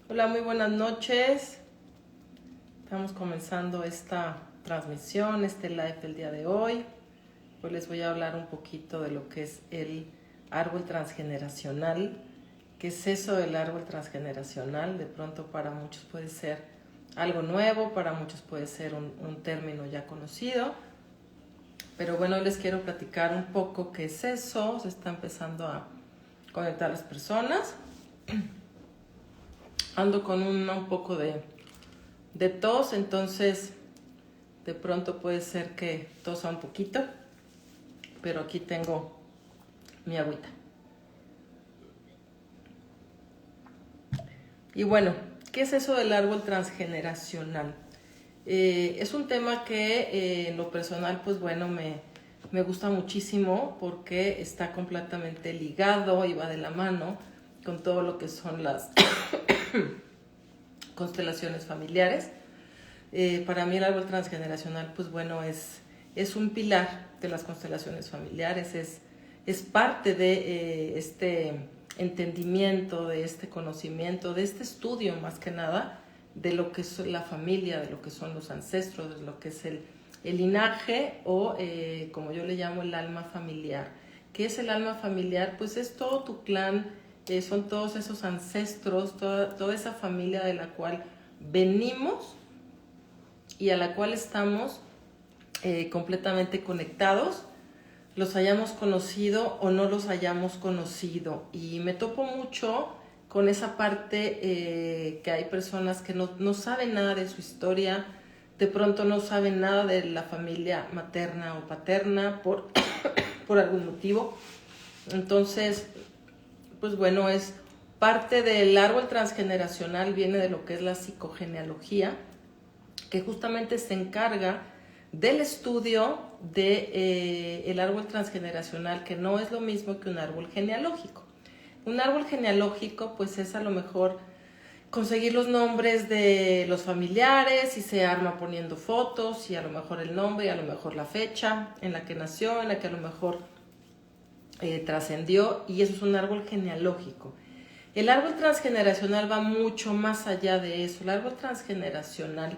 Hola, muy buenas noches. Estamos comenzando esta transmisión, este live del día de hoy. Hoy les voy a hablar un poquito de lo que es el árbol transgeneracional. ¿Qué es eso del árbol transgeneracional? De pronto para muchos puede ser algo nuevo, para muchos puede ser un término ya conocido. Pero bueno, hoy les quiero platicar un poco qué es eso. Se está empezando a conectar las personas. Ando con un poco de tos, entonces de pronto puede ser que tosa un poquito, pero aquí tengo mi agüita. Y bueno, ¿qué es eso del árbol transgeneracional? Es un tema que en lo personal, pues bueno, me gusta muchísimo porque está completamente ligado y va de la mano con todo lo que son las constelaciones familiares. Para mí el árbol transgeneracional, pues bueno, es un pilar de las constelaciones familiares, es parte de este entendimiento, de este conocimiento, de este estudio más que nada, de lo que es la familia, de lo que son los ancestros, de lo que es el linaje o como yo le llamo el alma familiar. ¿Qué es el alma familiar? Pues es todo tu clan, son todos esos ancestros, toda esa familia de la cual venimos y a la cual estamos completamente conectados, los hayamos conocido o no los hayamos conocido. Y me topo mucho con esa parte que hay personas que no saben nada de su historia, de pronto no saben nada de la familia materna o paterna por algún motivo. Entonces, pues bueno, es parte del árbol transgeneracional, viene de lo que es la psicogenealogía, que justamente se encarga del estudio de el árbol transgeneracional, que no es lo mismo que un árbol genealógico. Un árbol genealógico pues es a lo mejor conseguir los nombres de los familiares y se arma poniendo fotos y a lo mejor el nombre y a lo mejor la fecha en la que nació, en la que a lo mejor trascendió, y eso es un árbol genealógico. El árbol transgeneracional va mucho más allá de eso. El árbol transgeneracional,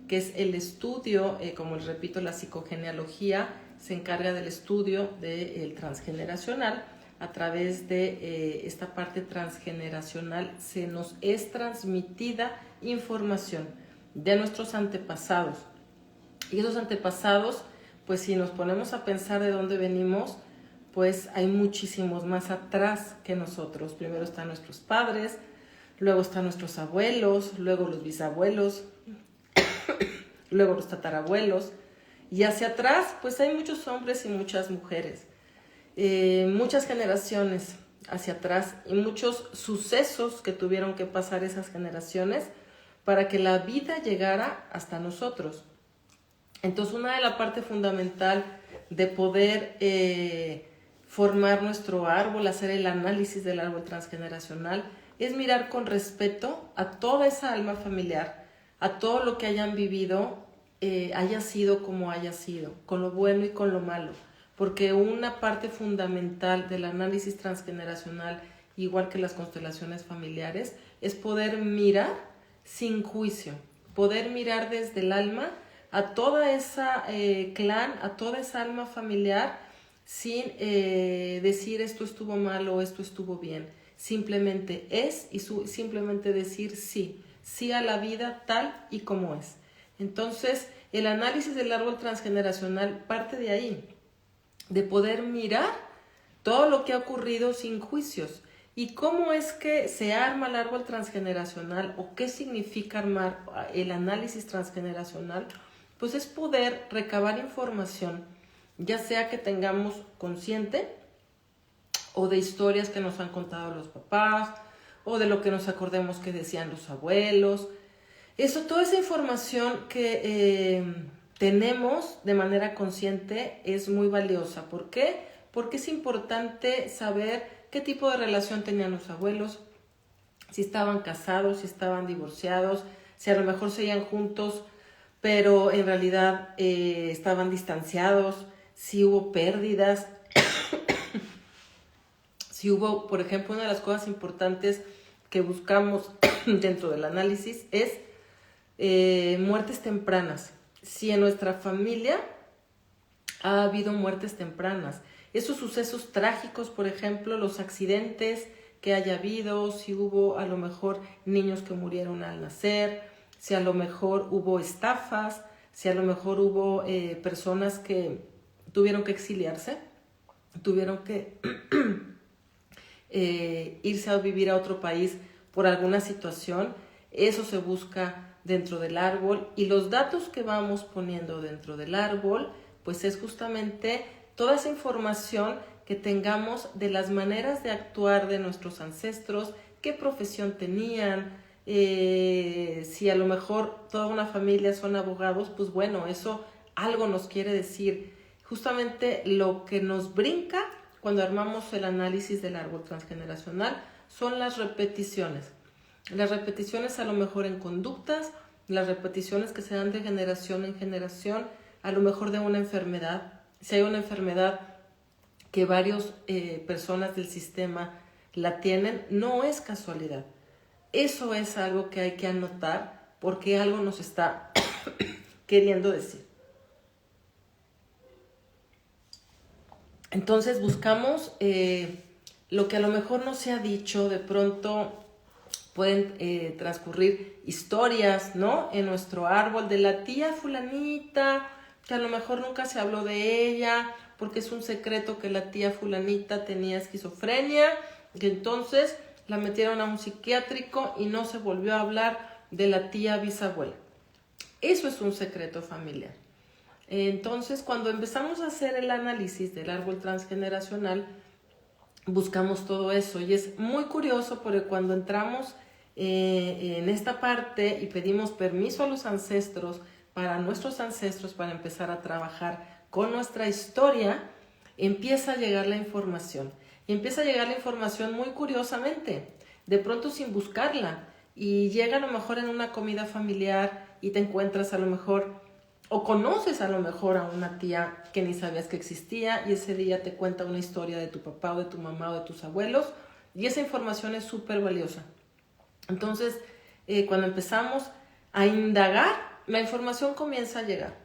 que es el estudio, como les repito, la psicogenealogía se encarga del estudio del transgeneracional. A través de esta parte transgeneracional se nos es transmitida información de nuestros antepasados. Y esos antepasados, pues si nos ponemos a pensar de dónde venimos, pues hay muchísimos más atrás que nosotros. Primero están nuestros padres, luego están nuestros abuelos, luego los bisabuelos, luego los tatarabuelos, y hacia atrás pues hay muchos hombres y muchas mujeres, muchas generaciones hacia atrás y muchos sucesos que tuvieron que pasar esas generaciones para que la vida llegara hasta nosotros. Entonces una de la parte fundamental de poder formar nuestro árbol, hacer el análisis del árbol transgeneracional, es mirar con respeto a toda esa alma familiar, a todo lo que hayan vivido, haya sido como haya sido, con lo bueno y con lo malo, porque una parte fundamental del análisis transgeneracional, igual que las constelaciones familiares, es poder mirar sin juicio, poder mirar desde el alma a toda esa clan, a toda esa alma familiar, sin decir esto estuvo mal o esto estuvo bien. Simplemente es y simplemente decir sí, sí a la vida tal y como es. Entonces, el análisis del árbol transgeneracional parte de ahí, de poder mirar todo lo que ha ocurrido sin juicios. ¿Y cómo es que se arma el árbol transgeneracional o qué significa armar el análisis transgeneracional? Pues es poder recabar información, ya sea que tengamos consciente o de historias que nos han contado los papás o de lo que nos acordemos que decían los abuelos. Toda esa información que tenemos de manera consciente es muy valiosa. ¿Por qué? Porque es importante saber qué tipo de relación tenían los abuelos, si estaban casados, si estaban divorciados, si a lo mejor seguían juntos, pero en realidad estaban distanciados, si hubo pérdidas, si hubo, por ejemplo, una de las cosas importantes que buscamos dentro del análisis es muertes tempranas. Si en nuestra familia ha habido muertes tempranas, esos sucesos trágicos, por ejemplo, los accidentes que haya habido, si hubo a lo mejor niños que murieron al nacer, si a lo mejor hubo estafas, si a lo mejor hubo personas que tuvieron que exiliarse, tuvieron que irse a vivir a otro país por alguna situación, eso se busca dentro del árbol, y los datos que vamos poniendo dentro del árbol, pues es justamente toda esa información que tengamos de las maneras de actuar de nuestros ancestros, qué profesión tenían, si a lo mejor toda una familia son abogados, pues bueno, eso algo nos quiere decir. Justamente lo que nos brinca cuando armamos el análisis del árbol transgeneracional son las repeticiones. Las repeticiones a lo mejor en conductas, las repeticiones que se dan de generación en generación, a lo mejor de una enfermedad. Si hay una enfermedad que varias personas del sistema la tienen, no es casualidad. Eso es algo que hay que anotar porque algo nos está queriendo decir. Entonces buscamos lo que a lo mejor no se ha dicho, de pronto pueden transcurrir historias, ¿no? En nuestro árbol de la tía fulanita, que a lo mejor nunca se habló de ella, porque es un secreto que la tía fulanita tenía esquizofrenia, que entonces la metieron a un psiquiátrico y no se volvió a hablar de la tía bisabuela. Eso es un secreto familiar. Entonces, cuando empezamos a hacer el análisis del árbol transgeneracional, buscamos todo eso, y es muy curioso porque cuando entramos en esta parte y pedimos permiso a los ancestros, para nuestros ancestros, para empezar a trabajar con nuestra historia, empieza a llegar la información. Y empieza a llegar la información muy curiosamente, de pronto sin buscarla, y llega a lo mejor en una comida familiar y te encuentras a lo mejor, o conoces a lo mejor a una tía que ni sabías que existía, y ese día te cuenta una historia de tu papá o de tu mamá o de tus abuelos, y esa información es súper valiosa. Entonces, cuando empezamos a indagar, la información comienza a llegar.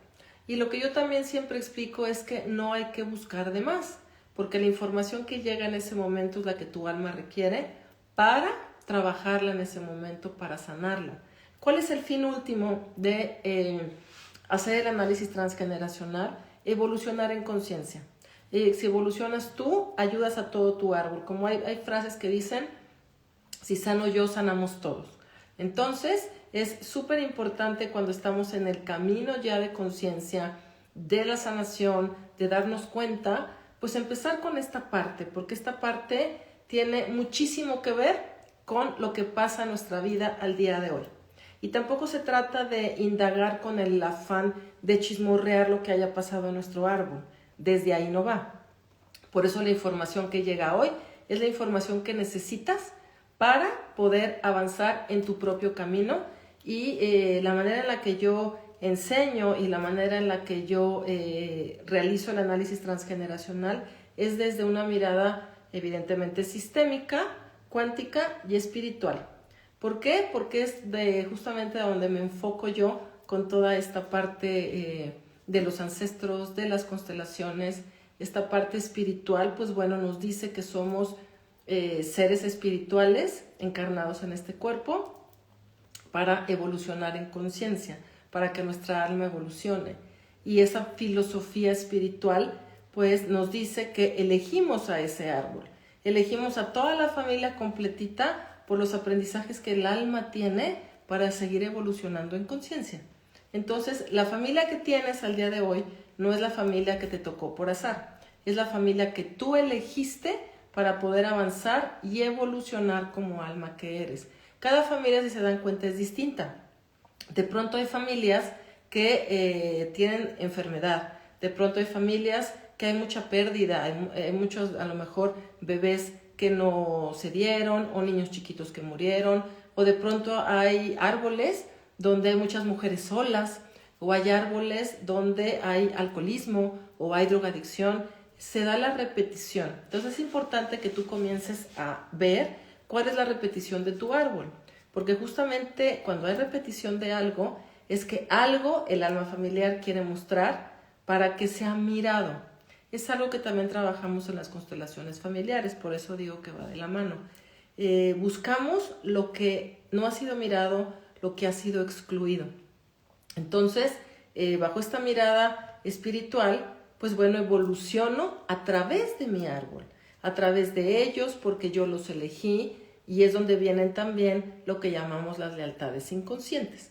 Y lo que yo también siempre explico es que no hay que buscar de más, porque la información que llega en ese momento es la que tu alma requiere para trabajarla en ese momento, para sanarla. ¿Cuál es el fin último de hacer el análisis transgeneracional? Evolucionar en conciencia. Si evolucionas tú, ayudas a todo tu árbol. Como hay frases que dicen, si sano yo, sanamos todos. Entonces, es súper importante cuando estamos en el camino ya de conciencia, de la sanación, de darnos cuenta, pues empezar con esta parte, porque esta parte tiene muchísimo que ver con lo que pasa en nuestra vida al día de hoy. Y tampoco se trata de indagar con el afán de chismorrear lo que haya pasado en nuestro árbol. Desde ahí no va. Por eso la información que llega hoy es la información que necesitas para poder avanzar en tu propio camino, y la manera en la que yo enseño y la manera en la que yo realizo el análisis transgeneracional es desde una mirada evidentemente sistémica, cuántica y espiritual. ¿Por qué? Porque es justamente donde me enfoco yo con toda esta parte de los ancestros, de las constelaciones. Esta parte espiritual, pues bueno, nos dice que somos seres espirituales encarnados en este cuerpo para evolucionar en conciencia, para que nuestra alma evolucione. Y esa filosofía espiritual pues nos dice que elegimos a ese árbol, elegimos a toda la familia completita por los aprendizajes que el alma tiene para seguir evolucionando en conciencia. Entonces, la familia que tienes al día de hoy no es la familia que te tocó por azar, es la familia que tú elegiste para poder avanzar y evolucionar como alma que eres. Cada familia, si se dan cuenta, es distinta. De pronto hay familias que tienen enfermedad, de pronto hay familias que hay mucha pérdida, hay muchos a lo mejor bebés que no se dieron, o niños chiquitos que murieron, o de pronto hay árboles donde hay muchas mujeres solas, o hay árboles donde hay alcoholismo o hay drogadicción. Se da la repetición. Entonces es importante que tú comiences a ver cuál es la repetición de tu árbol. porque justamente cuando hay repetición de algo, es que algo el alma familiar quiere mostrar para que sea mirado. Es algo que también trabajamos en las constelaciones familiares, por eso digo que va de la mano. Buscamos lo que no ha sido mirado, lo que ha sido excluido. Entonces, bajo esta mirada espiritual, pues bueno, evoluciono a través de mi árbol, a través de ellos, porque yo los elegí, y es donde vienen también lo que llamamos las lealtades inconscientes.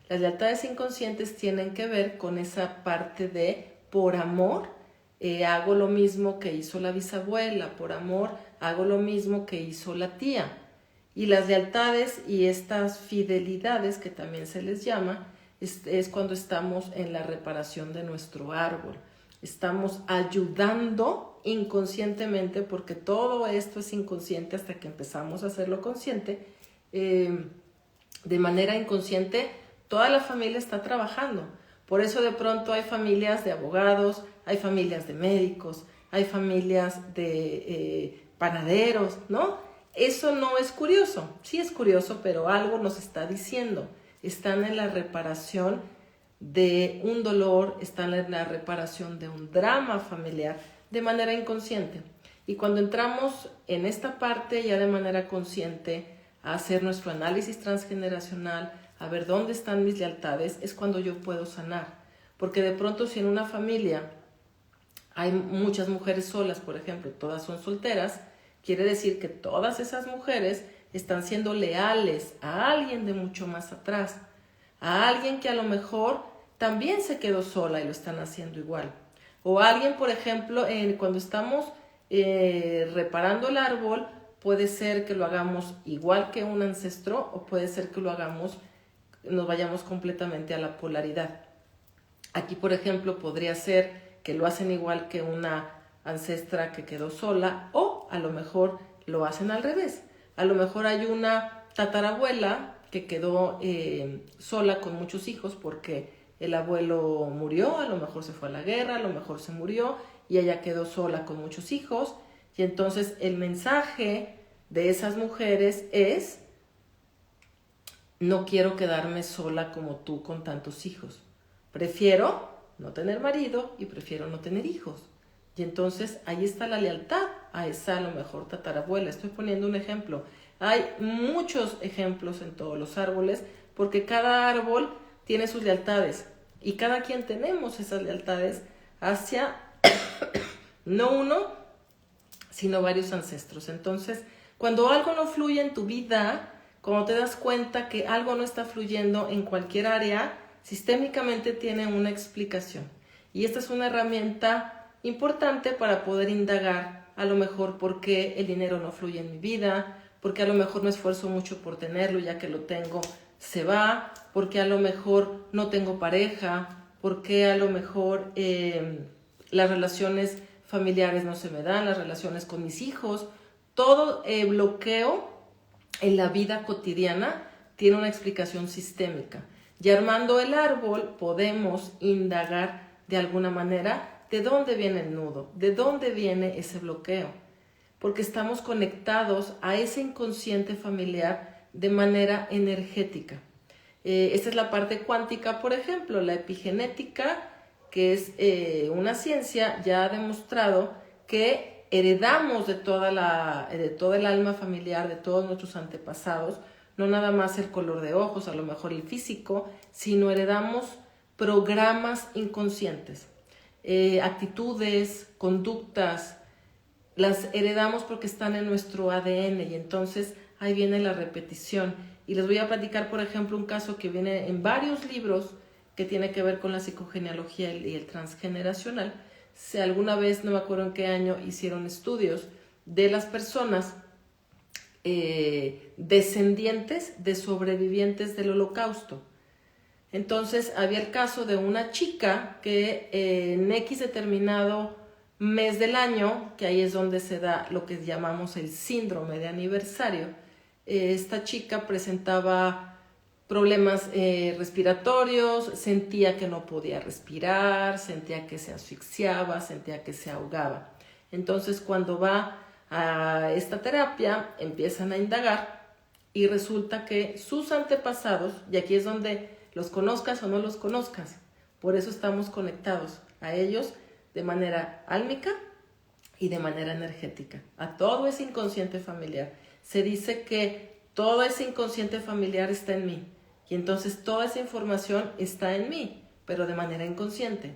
Las lealtades inconscientes tienen que ver con esa parte de por amor, hago lo mismo que hizo la bisabuela, por amor hago lo mismo que hizo la tía. Y las lealtades y estas fidelidades, que también se les llama, es cuando estamos en la reparación de nuestro árbol. Estamos ayudando inconscientemente, porque todo esto es inconsciente hasta que empezamos a hacerlo consciente. De manera inconsciente, toda la familia está trabajando. Por eso de pronto hay familias de abogados, hay familias de médicos, hay familias de panaderos, ¿no? Eso no es curioso, sí es curioso, pero algo nos está diciendo. Están en la reparación de un dolor, están en la reparación de un drama familiar de manera inconsciente. Y cuando entramos en esta parte ya de manera consciente a hacer nuestro análisis transgeneracional, a ver dónde están mis lealtades, es cuando yo puedo sanar. Porque de pronto si en una familia hay muchas mujeres solas, por ejemplo, todas son solteras, quiere decir que todas esas mujeres están siendo leales a alguien de mucho más atrás, a alguien que a lo mejor también se quedó sola y lo están haciendo igual. O alguien, por ejemplo, cuando estamos reparando el árbol, puede ser que lo hagamos igual que un ancestro o puede ser que lo hagamos, nos vayamos completamente a la polaridad. Aquí, por ejemplo, podría ser que lo hacen igual que una ancestra que quedó sola, o a lo mejor lo hacen al revés. A lo mejor hay una tatarabuela que quedó sola con muchos hijos porque el abuelo murió, a lo mejor se fue a la guerra, a lo mejor se murió y ella quedó sola con muchos hijos. Y entonces el mensaje de esas mujeres es: no quiero quedarme sola como tú con tantos hijos. Prefiero no tener marido y prefiero no tener hijos. Y entonces ahí está la lealtad a esa a lo mejor tatarabuela. Estoy poniendo un ejemplo. Hay muchos ejemplos en todos los árboles porque cada árbol tiene sus lealtades y cada quien tenemos esas lealtades hacia no uno, sino varios ancestros. Entonces, cuando algo no fluye en tu vida, cuando te das cuenta que algo no está fluyendo en cualquier área, sistémicamente tiene una explicación. Y esta es una herramienta importante para poder indagar a lo mejor por qué el dinero no fluye en mi vida, porque a lo mejor me esfuerzo mucho por tenerlo, ya que lo tengo, se va, porque a lo mejor no tengo pareja, porque a lo mejor las relaciones familiares no se me dan, las relaciones con mis hijos. Todo bloqueo en la vida cotidiana tiene una explicación sistémica. Y armando el árbol podemos indagar de alguna manera de dónde viene el nudo, de dónde viene ese bloqueo, porque estamos conectados a ese inconsciente familiar de manera energética. Esta es la parte cuántica, por ejemplo, la epigenética, que es una ciencia, ya ha demostrado que heredamos de todo el alma familiar, de todos nuestros antepasados, no nada más el color de ojos, a lo mejor el físico, sino heredamos programas inconscientes, actitudes, conductas, las heredamos porque están en nuestro ADN y entonces ahí viene la repetición. Y les voy a platicar, por ejemplo, un caso que viene en varios libros que tiene que ver con la psicogenealogía y el transgeneracional. Si alguna vez, no me acuerdo en qué año, hicieron estudios de las personas descendientes de sobrevivientes del Holocausto. Entonces había el caso de una chica que en X determinado mes del año, que ahí es donde se da lo que llamamos el síndrome de aniversario, esta chica presentaba problemas respiratorios, sentía que no podía respirar, sentía que se asfixiaba, sentía que se ahogaba. Entonces cuando va a esta terapia empiezan a indagar Y resulta que sus antepasados, y aquí es donde los conozcas o no los conozcas, por eso estamos conectados a ellos de manera álmica y de manera energética, a todo ese inconsciente familiar. Se dice que todo ese inconsciente familiar está en mí, y entonces toda esa información está en mí, pero de manera inconsciente.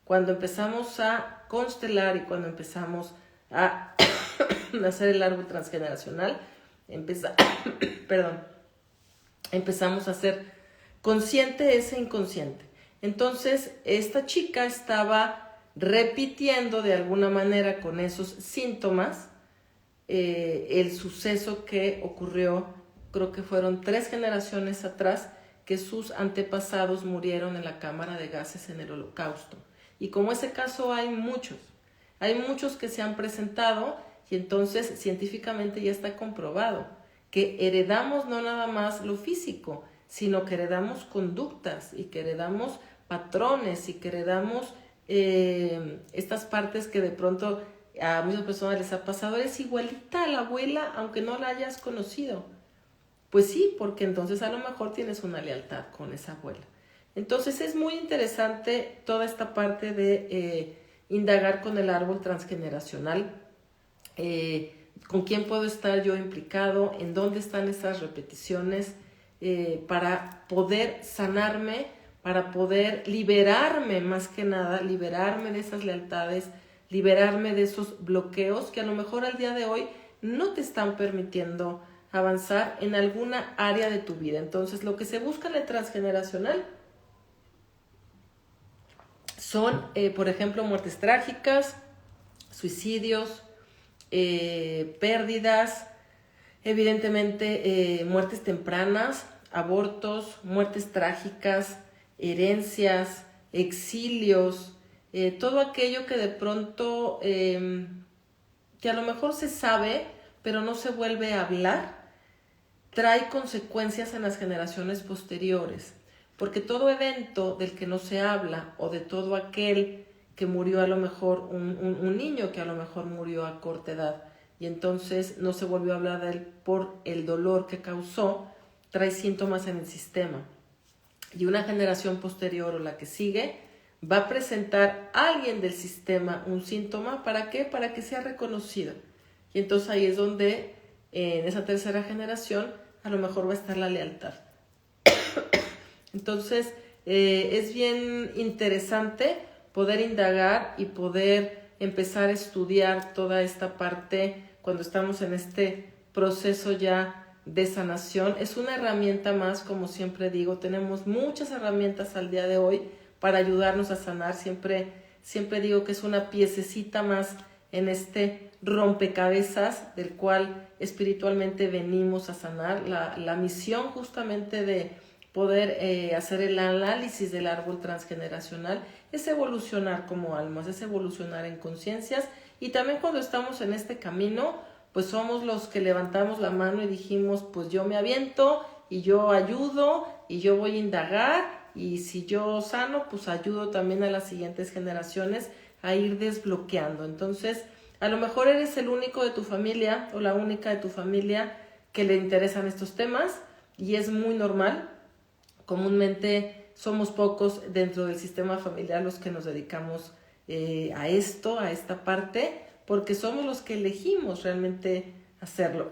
Cuando empezamos a constelar y cuando empezamos a hacer el árbol transgeneracional, empezamos a hacer consciente ese inconsciente. Entonces, esta chica estaba repitiendo de alguna manera con esos síntomas el suceso que ocurrió, creo que fueron 3 generaciones atrás, que sus antepasados murieron en la cámara de gases en el Holocausto. Y como ese caso hay muchos que se han presentado, y entonces científicamente ya está comprobado que heredamos no nada más lo físico, sino que heredamos conductas y que heredamos patrones y que heredamos estas partes que de pronto a muchas personas les ha pasado. Eres igualita a la abuela aunque no la hayas conocido. Pues sí, porque entonces a lo mejor tienes una lealtad con esa abuela. Entonces es muy interesante toda esta parte de indagar con el árbol transgeneracional. Con quién puedo estar yo implicado, en dónde están esas repeticiones, para poder sanarme, para poder liberarme, más que nada, liberarme de esas lealtades, liberarme de esos bloqueos que a lo mejor al día de hoy no te están permitiendo avanzar en alguna área de tu vida. Entonces, lo que se busca en el transgeneracional son, por ejemplo, muertes trágicas, suicidios, pérdidas, evidentemente muertes tempranas, abortos, muertes trágicas, herencias, exilios, todo aquello que de pronto, que a lo mejor se sabe, pero no se vuelve a hablar, trae consecuencias en las generaciones posteriores, porque todo evento del que no se habla, o de todo aquel que murió a lo mejor, un niño que a lo mejor murió a corta edad, y entonces no se volvió a hablar de él por el dolor que causó, trae síntomas en el sistema. Y una generación posterior o la que sigue va a presentar a alguien del sistema un síntoma. ¿Para qué? Para que sea reconocido. Y entonces ahí es donde en esa tercera generación a lo mejor va a estar la lealtad. Entonces es bien interesante poder indagar y poder empezar a estudiar toda esta parte cuando estamos en este proceso ya de sanación. Es una herramienta más, como siempre digo, tenemos muchas herramientas al día de hoy para ayudarnos a sanar. Siempre digo que es una piececita más en este rompecabezas del cual espiritualmente venimos a sanar. La misión justamente de poder hacer el análisis del árbol transgeneracional es evolucionar como almas, es evolucionar en conciencias, y también cuando estamos en este camino, pues somos los que levantamos la mano y dijimos, pues yo me aviento y yo ayudo y yo voy a indagar, y si yo sano, pues ayudo también a las siguientes generaciones a ir desbloqueando. Entonces, a lo mejor eres el único de tu familia o la única de tu familia que le interesan estos temas, y es muy normal. Comúnmente somos pocos dentro del sistema familiar los que nos dedicamos a esto, a esta parte, porque somos los que elegimos realmente hacerlo.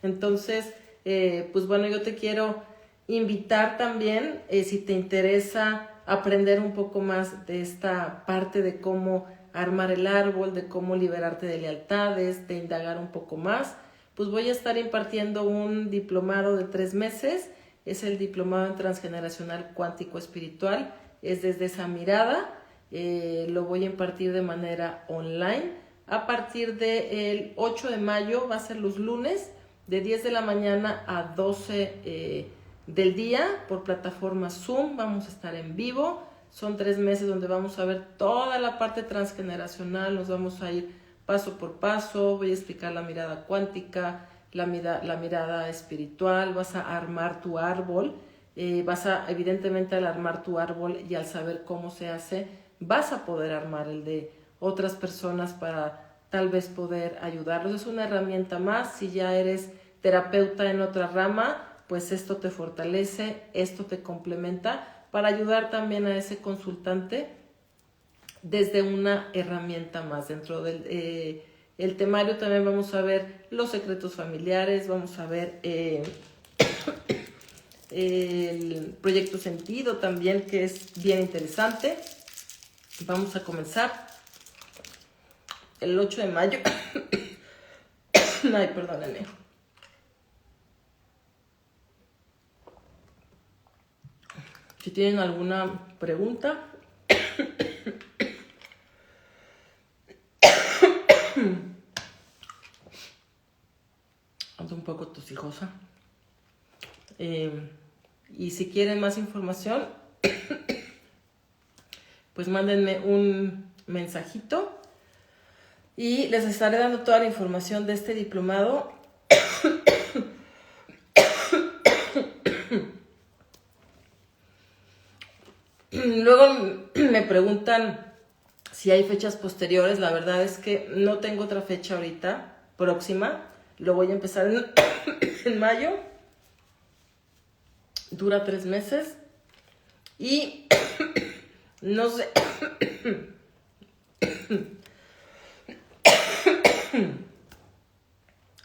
Entonces, pues bueno, yo te quiero invitar también, si te interesa aprender un poco más de esta parte de cómo armar el árbol, de cómo liberarte de lealtades, de indagar un poco más, pues voy a estar impartiendo un diplomado de 3 meses. Es el diplomado en transgeneracional cuántico espiritual, es desde esa mirada. Lo voy a impartir de manera online a partir del 8 de mayo, va a ser los lunes, de 10 de la mañana a 12 del día, por plataforma Zoom. Vamos a estar en vivo. Son 3 meses donde vamos a ver toda la parte transgeneracional, nos vamos a ir paso por paso, voy a explicar la mirada cuántica, la mirada espiritual, vas a armar tu árbol, evidentemente al armar tu árbol y al saber cómo se hace, vas a poder armar el de otras personas para tal vez poder ayudarlos. Es una herramienta más. Si ya eres terapeuta en otra rama, pues esto te fortalece, esto te complementa para ayudar también a ese consultante desde una herramienta más. Dentro del el temario también vamos a ver los secretos familiares, vamos a ver el proyecto sentido también, que es bien interesante. Vamos a comenzar el 8 de mayo. Ay, perdónenme. Si tienen alguna pregunta. Ando un poco tosijosa. Y si quieren más información, pues mándenme un mensajito y les estaré dando toda la información de este diplomado. Luego me preguntan si hay fechas posteriores. La verdad es que no tengo otra fecha ahorita próxima. Lo voy a empezar en mayo. Dura 3 meses. Y no sé.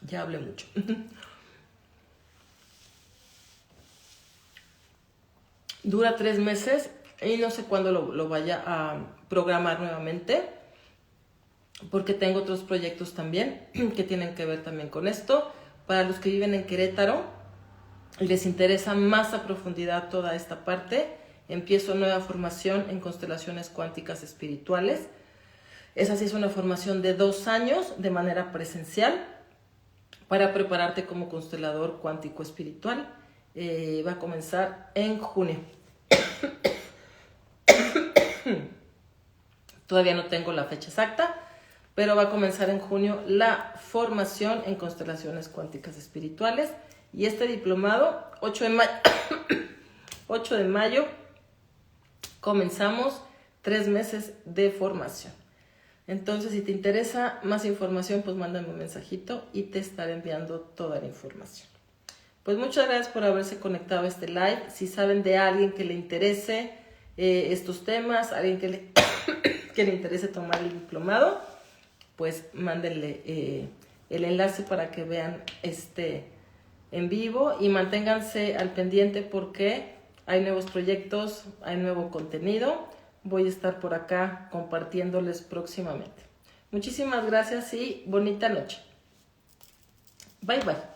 Ya hablé mucho. Dura 3 meses y no sé cuándo lo vaya a programar nuevamente, porque tengo otros proyectos también que tienen que ver también con esto. Para los que viven en Querétaro y les interesa más a profundidad toda esta parte, empiezo nueva formación en constelaciones cuánticas espirituales. Esa sí es una formación de 2 años de manera presencial para prepararte como constelador cuántico espiritual. Va a comenzar en junio. Todavía no tengo la fecha exacta, pero va a comenzar en junio la formación en constelaciones cuánticas espirituales. Y este diplomado, 8 de mayo, comenzamos 3 meses de formación. Entonces, si te interesa más información, pues mándame un mensajito y te estaré enviando toda la información. Pues muchas gracias por haberse conectado a este live. Si saben de alguien que le interese estos temas, alguien que le interese tomar el diplomado, pues mándenle el enlace para que vean este en vivo y manténganse al pendiente porque hay nuevos proyectos, hay nuevo contenido. Voy a estar por acá compartiéndoles próximamente. Muchísimas gracias y bonita noche. Bye, bye.